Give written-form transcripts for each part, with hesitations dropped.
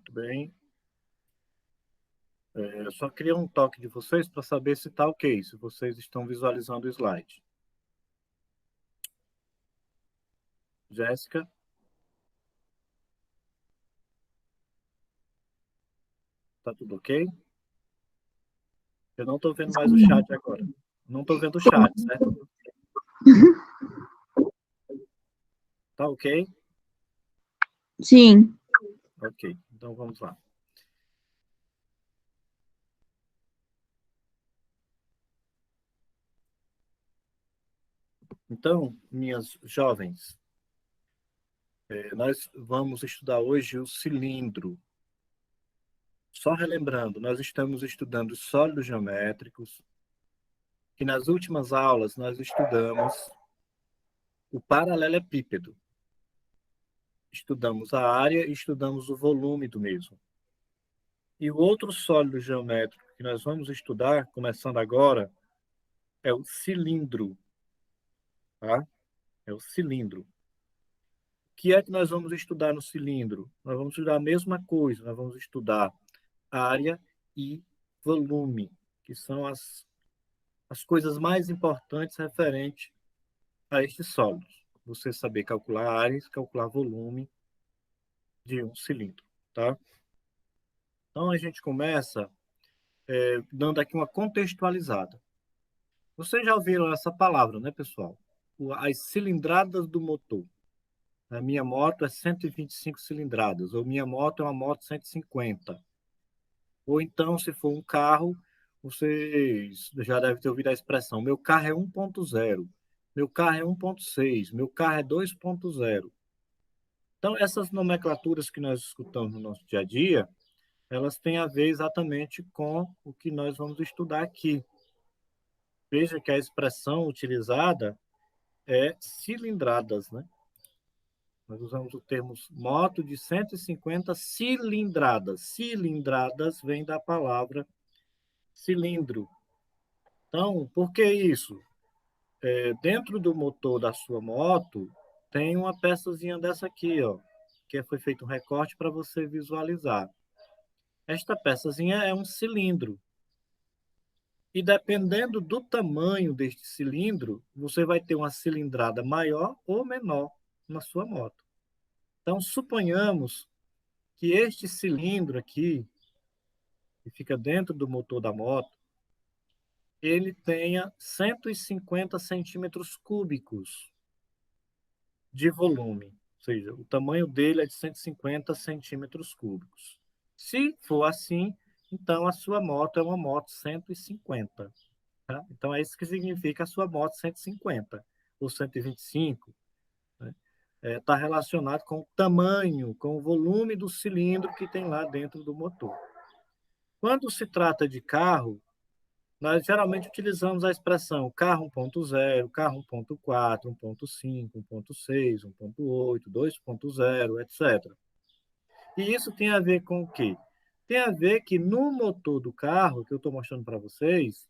Muito bem. Eu só queria um toque de vocês para saber se está ok, se vocês estão visualizando o slide. Jéssica? Tá tudo ok? Eu não estou vendo mais o chat agora. Não estou vendo o chat, certo? Tá ok? Sim. Ok, então vamos lá. Então, minhas jovens, nós vamos estudar hoje o cilindro. Só relembrando, nós estamos estudando sólidos geométricos, e nas últimas aulas nós estudamos o paralelepípedo. Estudamos a área e estudamos o volume do mesmo. E o outro sólido geométrico que nós vamos estudar, começando agora, é o cilindro. Tá? É o cilindro. O que é que nós vamos estudar no cilindro? Nós vamos estudar a mesma coisa, nós vamos estudar área e volume, que são as coisas mais importantes referentes a estes sólidos. Você saber calcular área e calcular volume de um cilindro. Tá? Então, a gente começa dando aqui uma contextualizada. Vocês já ouviram essa palavra, né, pessoal? As cilindradas do motor. A minha moto é 125 cilindradas, ou minha moto é uma moto 150. Ou então, se for um carro, vocês já devem ter ouvido a expressão: meu carro é 1.0, meu carro é 1.6, meu carro é 2.0. Então, essas nomenclaturas que nós escutamos no nosso dia a dia, elas têm a ver exatamente com o que nós vamos estudar aqui. Veja que a expressão utilizada é cilindradas, né? Nós usamos o termo moto de 150 cilindradas. Cilindradas vem da palavra cilindro. Então, por que isso? Dentro do motor da sua moto, tem uma peçazinha dessa aqui, ó, que foi feito um recorte para você visualizar. Esta peçazinha é um cilindro. E dependendo do tamanho deste cilindro, você vai ter uma cilindrada maior ou menor na sua moto. Então, suponhamos que este cilindro aqui, que fica dentro do motor da moto, ele tenha 150 centímetros cúbicos de volume. Ou seja, o tamanho dele é de 150 centímetros cúbicos. Se for assim, então a sua moto é uma moto 150. Tá? Então, é isso que significa a sua moto 150 ou 125. Né? Está relacionado com o tamanho, com o volume do cilindro que tem lá dentro do motor. Quando se trata de carro, nós geralmente utilizamos a expressão carro 1.0, carro 1.4, 1.5, 1.6, 1.8, 2.0, etc. E isso tem a ver com o quê? Tem a ver que no motor do carro, que eu estou mostrando para vocês,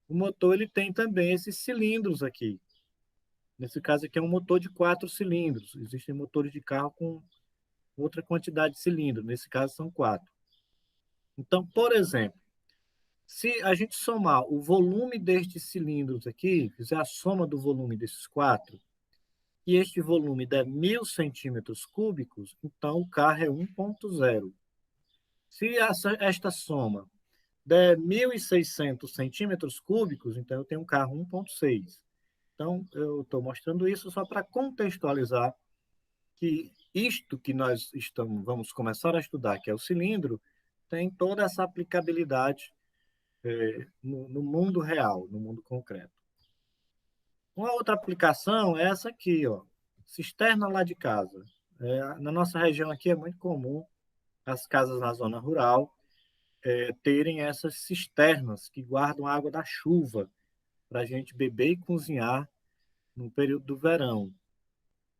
o motor ele tem também esses cilindros aqui. Nesse caso aqui é um motor de 4 cilindros. Existem motores de carro com outra quantidade de cilindros. Nesse caso são 4. Então, por exemplo, se a gente somar o volume destes cilindros aqui, fizer a soma do volume desses 4, e este volume der 1.000 centímetros cúbicos, então o carro é 1.0. Se esta soma der 1.600 centímetros cúbicos, então eu tenho um carro 1.6. Então, eu estou mostrando isso só para contextualizar que isto que vamos começar a estudar, que é o cilindro, tem toda essa aplicabilidade no mundo real, no mundo concreto. Uma outra aplicação é essa aqui, ó, cisterna lá de casa. Na nossa região aqui é muito comum as casas na zona rural terem essas cisternas que guardam água da chuva para a gente beber e cozinhar no período do verão.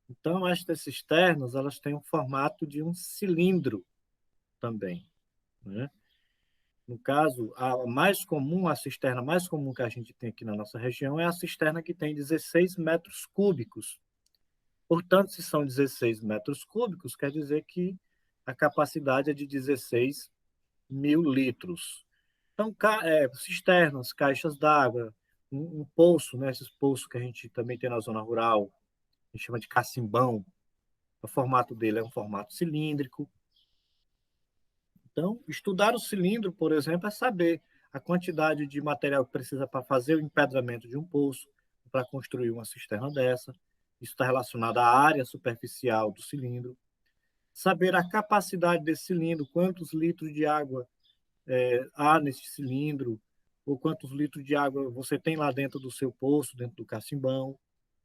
Então, estas cisternas, elas têm um formato de um cilindro também, né? No caso, a cisterna mais comum que a gente tem aqui na nossa região é a cisterna que tem 16 metros cúbicos. Portanto, se são 16 metros cúbicos, quer dizer que a capacidade é de 16 mil litros. Então, cisternas, caixas d'água, um poço, né? Esses poços que a gente também tem na zona rural, a gente chama de cacimbão. O formato dele é um formato cilíndrico. Então, estudar o cilindro, por exemplo, é saber a quantidade de material que precisa para fazer o empedramento de um poço, para construir uma cisterna dessa. Isso está relacionado à área superficial do cilindro. Saber a capacidade desse cilindro, quantos litros de água há nesse cilindro, ou quantos litros de água você tem lá dentro do seu poço, dentro do cacimbão,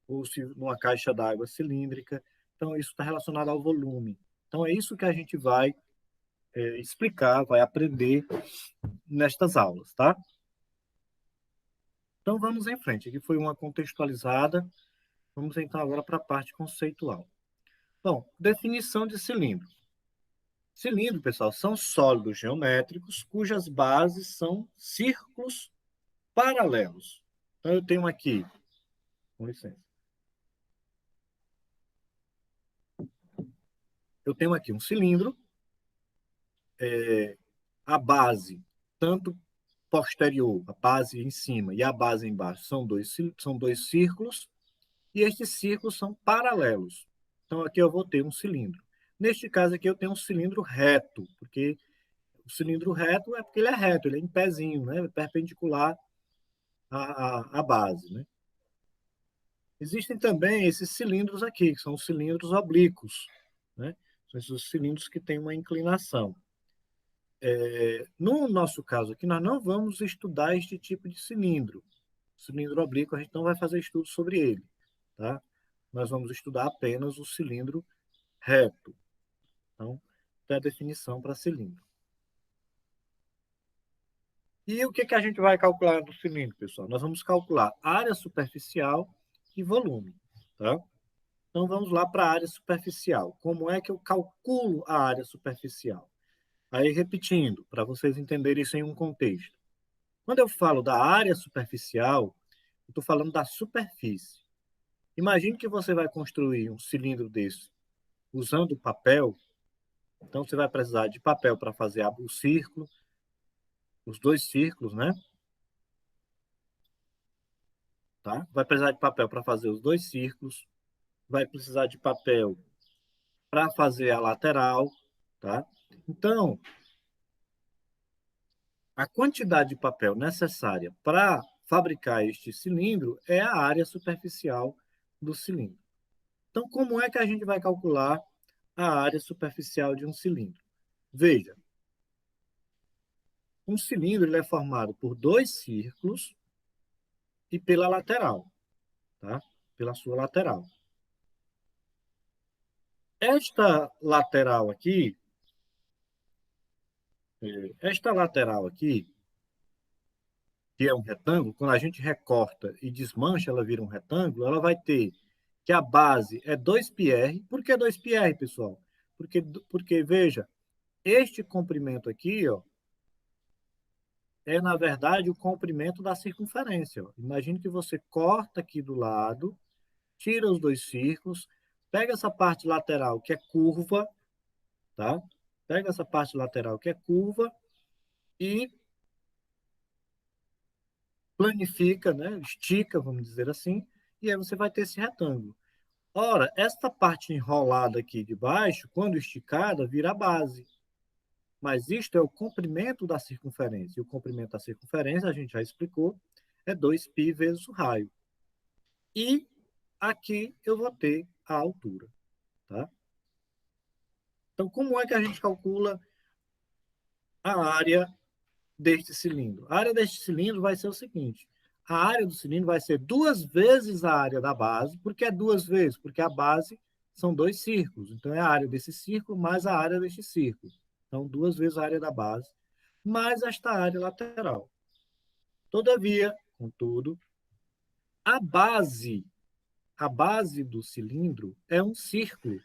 ou se numa caixa d'água cilíndrica. Então, isso está relacionado ao volume. Então, é isso que a gente vai explicar, vai aprender nestas aulas, tá? Então, vamos em frente. Aqui foi uma contextualizada. Vamos então agora para a parte conceitual. Bom, definição de cilindro. Cilindro, pessoal, são sólidos geométricos cujas bases são círculos paralelos. Então, eu tenho aqui, com licença, eu tenho aqui um cilindro, a base, tanto posterior, a base em cima e a base embaixo, são dois círculos, e estes círculos são paralelos. Então, aqui eu vou ter um cilindro. Neste caso aqui, eu tenho um cilindro reto, porque o cilindro reto é porque ele é reto, ele é em pezinho, né? Perpendicular à base, né? Existem também esses cilindros aqui, que são os cilindros oblíquos, né? São esses cilindros que têm uma inclinação. No nosso caso aqui, nós não vamos estudar este tipo de cilindro. O cilindro oblíquo, a gente não vai fazer estudo sobre ele, tá? Nós vamos estudar apenas o cilindro reto. Então, é a definição para cilindro. E o que, que a gente vai calcular do cilindro, pessoal? Nós vamos calcular área superficial e volume, tá? Então, vamos lá para a área superficial. Como é que eu calculo a área superficial? Aí, repetindo, para vocês entenderem isso em um contexto. Quando eu falo da área superficial, eu estou falando da superfície. Imagine que você vai construir um cilindro desse usando papel. Então, você vai precisar de papel para fazer o círculo, os dois círculos, né? Tá? Vai precisar de papel para fazer os dois círculos. Vai precisar de papel para fazer a lateral, tá? Então, a quantidade de papel necessária para fabricar este cilindro é a área superficial do cilindro. Então, como é que a gente vai calcular a área superficial de um cilindro? Veja, um cilindro ele é formado por dois círculos e pela lateral, tá? Pela sua lateral. Esta lateral aqui, que é um retângulo, quando a gente recorta e desmancha, ela vira um retângulo, ela vai ter que a base é 2πr. Por que 2πr, pessoal? Porque, veja, este comprimento aqui, ó, é, na verdade, o comprimento da circunferência. Ó. Imagine que você corta aqui do lado, tira os dois círculos, pega essa parte lateral que é curva, tá? Pega essa parte lateral que é curva e planifica, né? Estica, vamos dizer assim, e aí você vai ter esse retângulo. Ora, esta parte enrolada aqui de baixo, quando esticada, vira a base. Mas isto é o comprimento da circunferência. E o comprimento da circunferência, a gente já explicou, é 2π vezes o raio. E aqui eu vou ter a altura. Tá? Então, como é que a gente calcula a área deste cilindro? A área deste cilindro vai ser o seguinte. A área do cilindro vai ser 2 vezes a área da base. Por que 2 vezes? Porque a base são dois círculos. Então, é a área desse círculo mais a área deste círculo. Então, 2 vezes a área da base, mais esta área lateral. Todavia, contudo, a base, a base do cilindro é um círculo.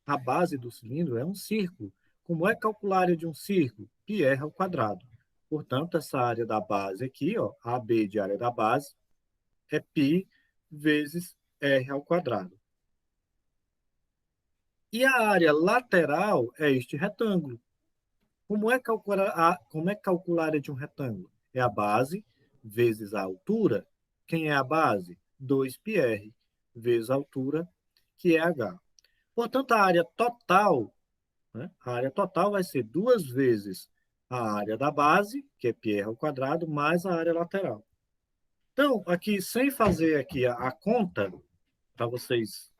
A base do cilindro é um círculo. Como é calcular a área de um círculo? Πr ao quadrado. Portanto, essa área da base aqui, ó, AB de área da base, é π vezes r ao quadrado. E a área lateral é este retângulo. Como é calcular a área de um retângulo? É a base vezes a altura. Quem é a base? 2πr vezes a altura, que é h. Portanto, a área total, né? A área total vai ser 2 vezes a área da base, que é πr ao quadrado, mais a área lateral. Então, aqui, sem fazer aqui a conta, para vocês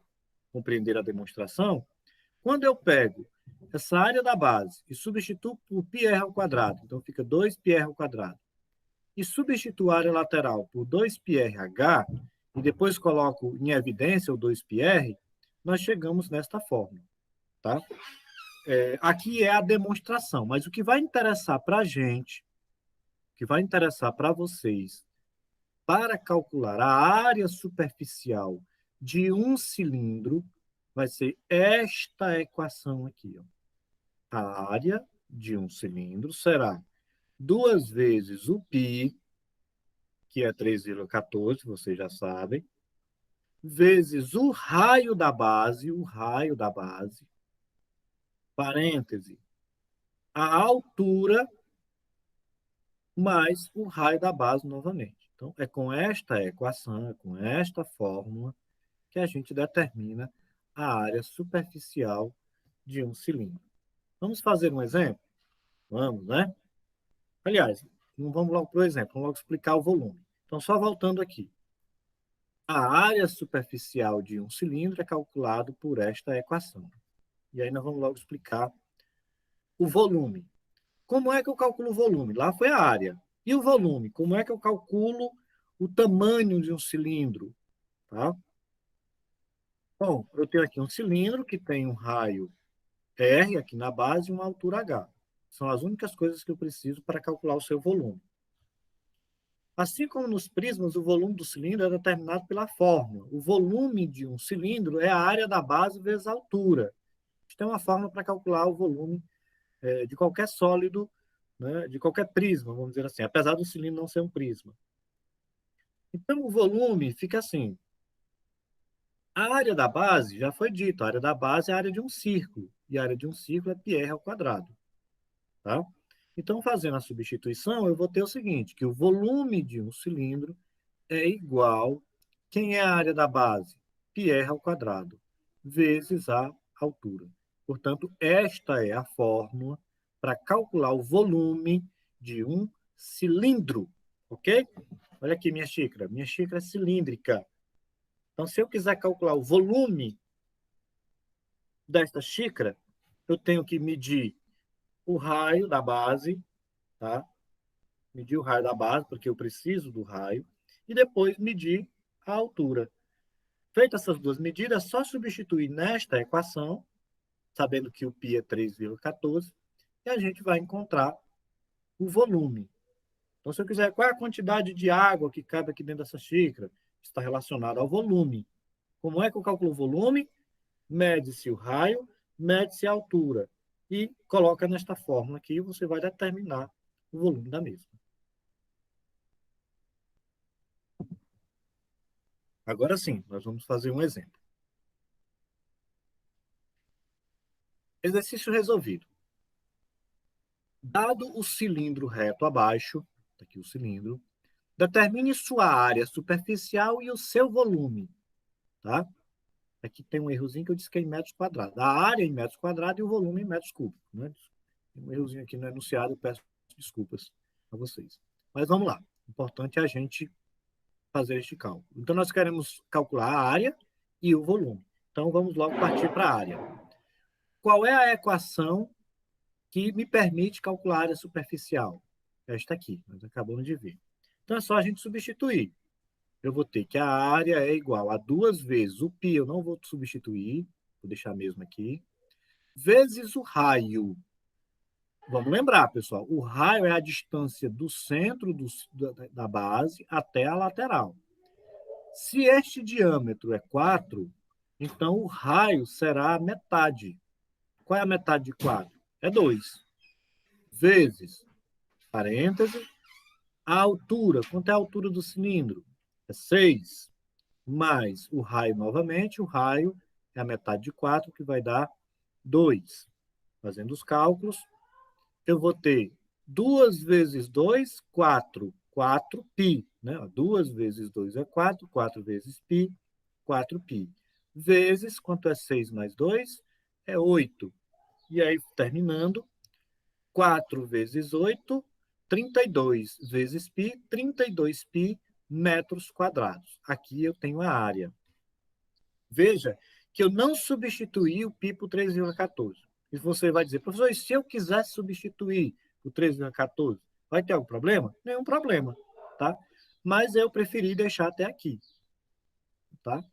compreenderem a demonstração, quando eu pego essa área da base e substituo por πr ao quadrado, então fica 2πr ao quadrado, e substituo a área lateral por 2πrh, e depois coloco em evidência o 2πr, nós chegamos nesta fórmula. Tá? Aqui é a demonstração, mas o que vai interessar para a gente, o que vai interessar para vocês, para calcular a área superficial de um cilindro, vai ser esta equação aqui. Ó. A área de um cilindro será 2 vezes o π, que é 3,14, vocês já sabem, vezes o raio da base, parêntese, a altura mais o raio da base novamente. Então, é com esta equação, com esta fórmula, que a gente determina a área superficial de um cilindro. Vamos fazer um exemplo? Vamos, né? Aliás, não vamos logo para o exemplo, vamos logo explicar o volume. Então, só voltando aqui. A área superficial de um cilindro é calculado por esta equação. E aí nós vamos logo explicar o volume. Como é que eu calculo o volume? Lá foi a área. E o volume? Como é que eu calculo o tamanho de um cilindro? Tá? Bom, eu tenho aqui um cilindro que tem um raio R aqui na base e uma altura H. São as únicas coisas que eu preciso para calcular o seu volume. Assim como nos prismas, o volume do cilindro é determinado pela fórmula. O volume de um cilindro é a área da base vezes a altura. Isso é uma fórmula para calcular o volume de qualquer sólido, né, de qualquer prisma, vamos dizer assim, apesar do cilindro não ser um prisma. Então, o volume fica assim. A área da base, já foi dito, a área da base é a área de um círculo, e a área de um círculo é πr ao quadrado. Tá? Então, fazendo a substituição, eu vou ter o seguinte, que o volume de um cilindro é igual, quem é a área da base? πr ao quadrado, vezes a altura. Portanto, esta é a fórmula para calcular o volume de um cilindro, ok? Olha aqui minha xícara é cilíndrica. Então, se eu quiser calcular o volume desta xícara, eu tenho que medir o raio da base, tá? Medir o raio da base, porque eu preciso do raio, e depois medir a altura. Feitas essas duas medidas, é só substituir nesta equação, sabendo que o π é 3,14, e a gente vai encontrar o volume. Então, se eu quiser, qual é a quantidade de água que cabe aqui dentro dessa xícara? Está relacionado ao volume. Como é que eu calculo o volume? Mede-se o raio, mede-se a altura. E coloca nesta fórmula aqui, você vai determinar o volume da mesma. Agora sim, nós vamos fazer um exemplo. Exercício resolvido. Dado o cilindro reto abaixo, aqui o cilindro, determine sua área superficial e o seu volume. Tá? Aqui tem um errozinho que eu disse que é em metros quadrados. A área em metros quadrados e o volume em metros cúbicos. Né? Tem um errozinho aqui no enunciado, eu peço desculpas a vocês. Mas vamos lá. O importante é a gente fazer este cálculo. Então, nós queremos calcular a área e o volume. Então, vamos logo partir para a área. Qual é a equação que me permite calcular a área superficial? Esta aqui, nós acabamos de ver. Então, é só a gente substituir. Eu vou ter que a área é igual a 2 vezes o π, eu não vou substituir, vou deixar mesmo aqui, vezes o raio. Vamos lembrar, pessoal, o raio é a distância do centro da base até a lateral. Se este diâmetro é 4, então o raio será a metade. Qual é a metade de 4? É 2. Vezes, parêntese, a altura. Quanto é a altura do cilindro? É 6. Mais o raio novamente, o raio é a metade de 4, que vai dar 2. Fazendo os cálculos, eu vou ter 2 vezes 2, 4. 4π. Né? 2 vezes 2 é 4, 4 vezes π, 4π. Vezes, quanto é 6 mais 2? É 8. E aí, terminando, 4 vezes 8, 32 vezes π, 32π metros quadrados. Aqui eu tenho a área. Veja que eu não substituí o π por 3,14. E você vai dizer, professor, e se eu quisesse substituir o 3,14, vai ter algum problema? Nenhum problema, tá? Mas eu preferi deixar até aqui, tá?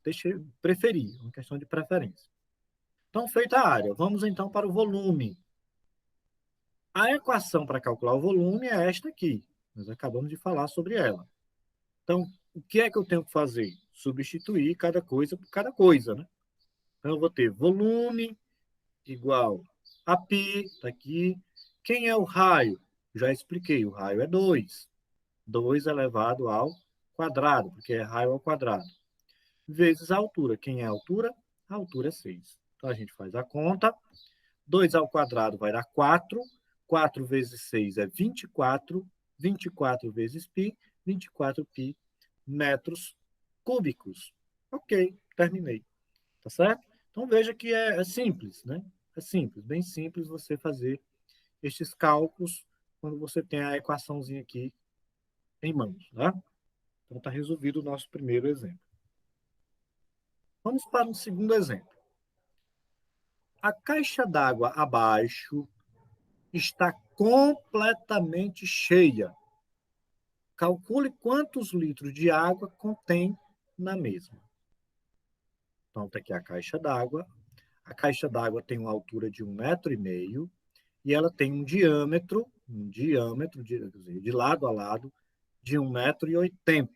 Preferi, uma questão de preferência. Então, feita a área, vamos então para o volume. A equação para calcular o volume é esta aqui. Nós acabamos de falar sobre ela. Então, o que é que eu tenho que fazer? Substituir cada coisa por cada coisa, né? Então, eu vou ter volume igual a π, está aqui. Quem é o raio? Já expliquei, o raio é 2. 2 elevado ao quadrado, porque é raio ao quadrado. Vezes a altura. Quem é a altura? A altura é 6. Então, a gente faz a conta. 2 ao quadrado vai dar 4. 4 vezes 6 é 24. 24 vezes π, 24π metros cúbicos. Ok, terminei. Tá certo? Então, veja que é simples, né? É simples, bem simples você fazer estes cálculos quando você tem a equaçãozinha aqui em mãos, tá? Então, está resolvido o nosso primeiro exemplo. Vamos para um segundo exemplo. A caixa d'água abaixo está completamente cheia. Calcule quantos litros de água contém na mesma. Então, está aqui a caixa d'água. A caixa d'água tem uma altura de 1,5 m e ela tem um diâmetro de lado a lado, de 1,80 m.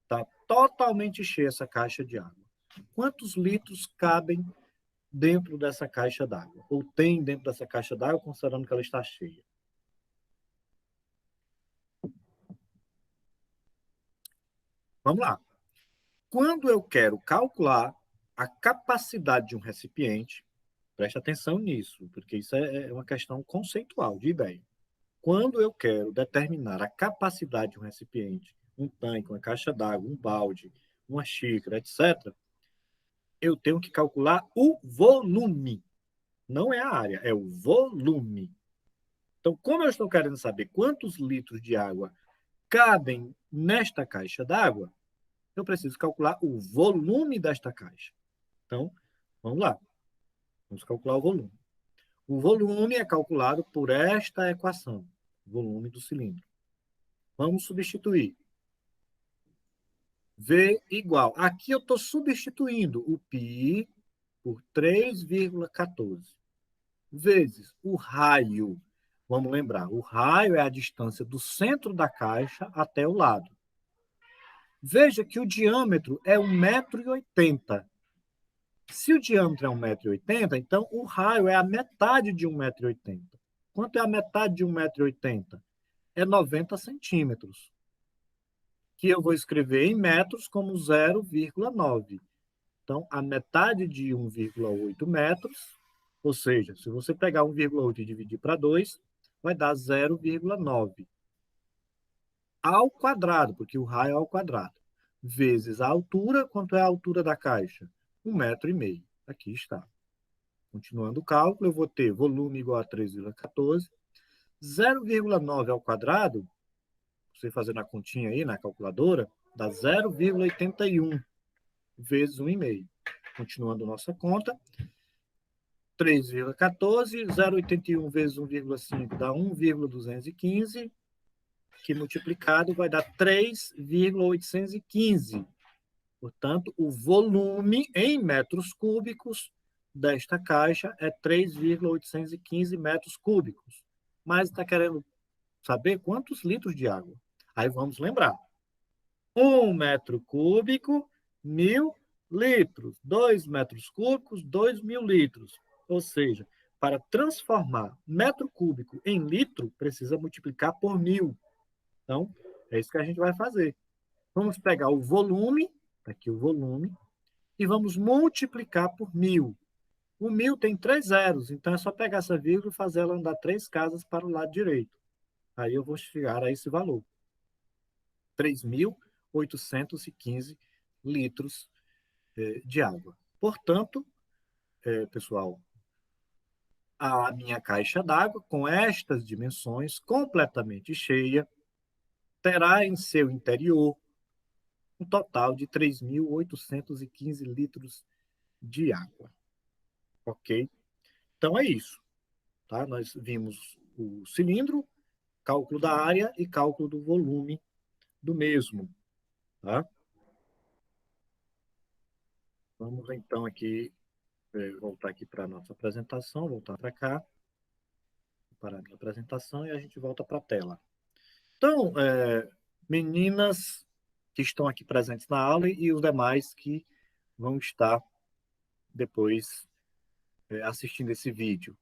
Está totalmente cheia essa caixa de água. Quantos litros cabem dentro dessa caixa d'água? Ou tem dentro dessa caixa d'água, considerando que ela está cheia? Vamos lá. Quando eu quero calcular a capacidade de um recipiente, preste atenção nisso, porque isso é uma questão conceitual, de ideia. Quando eu quero determinar a capacidade de um recipiente, um tanque, uma caixa d'água, um balde, uma xícara, etc., eu tenho que calcular o volume. Não é a área, é o volume. Então, como eu estou querendo saber quantos litros de água cabem nesta caixa d'água, eu preciso calcular o volume desta caixa. Então, vamos lá. Vamos calcular o volume. O volume é calculado por esta equação, volume do cilindro. Vamos substituir. V igual. Aqui eu estou substituindo o π por 3,14 vezes o raio. Vamos lembrar, o raio é a distância do centro da caixa até o lado. Veja que o diâmetro é 1,80 m. Se o diâmetro é 1,80 m, então o raio é a metade de 1,80 m. Quanto é a metade de 1,80 m? É 90 centímetros, que eu vou escrever em metros como 0,9. Então, a metade de 1,8 metros, ou seja, se você pegar 1,8 e dividir para 2, vai dar 0,9 ao quadrado, porque o raio é ao quadrado, vezes a altura. Quanto é a altura da caixa? 1,5 m. Aqui está. Continuando o cálculo, eu vou ter volume igual a 3,14. 0,9 ao quadrado, você fazendo a continha aí na calculadora, dá 0,81 vezes 1,5. Continuando nossa conta, 3,14, 0,81 vezes 1,5 dá 1,215, que multiplicado vai dar 3,815. Portanto, o volume em metros cúbicos desta caixa é 3,815 metros cúbicos. Mas está querendo saber quantos litros de água? Aí vamos lembrar. 1 metro cúbico, 1.000 litros. 2 metros cúbicos, 2.000 litros. Ou seja, para transformar metro cúbico em litro, precisa multiplicar por 1.000. Então, é isso que a gente vai fazer. Vamos pegar o volume, tá aqui o volume, e vamos multiplicar por 1.000. O 1000 tem 3 zeros, então é só pegar essa vírgula e fazer ela andar 3 casas para o lado direito. Aí eu vou chegar a esse valor. 3.815 litros de água. Portanto, pessoal, a minha caixa d'água, com estas dimensões, completamente cheia, terá em seu interior um total de 3.815 litros de água. Ok? Então é isso. Tá? Nós vimos o cilindro, cálculo da área e cálculo do volume do mesmo. Tá? Vamos então aqui voltar aqui para a nossa apresentação, voltar para cá, para a minha apresentação e a gente volta para a tela. Então, meninas que estão aqui presentes na aula e os demais que vão estar depois assistindo esse vídeo.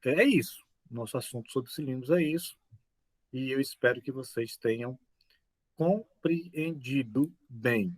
É isso. Nosso assunto sobre cilindros é isso. E eu espero que vocês tenham compreendido bem.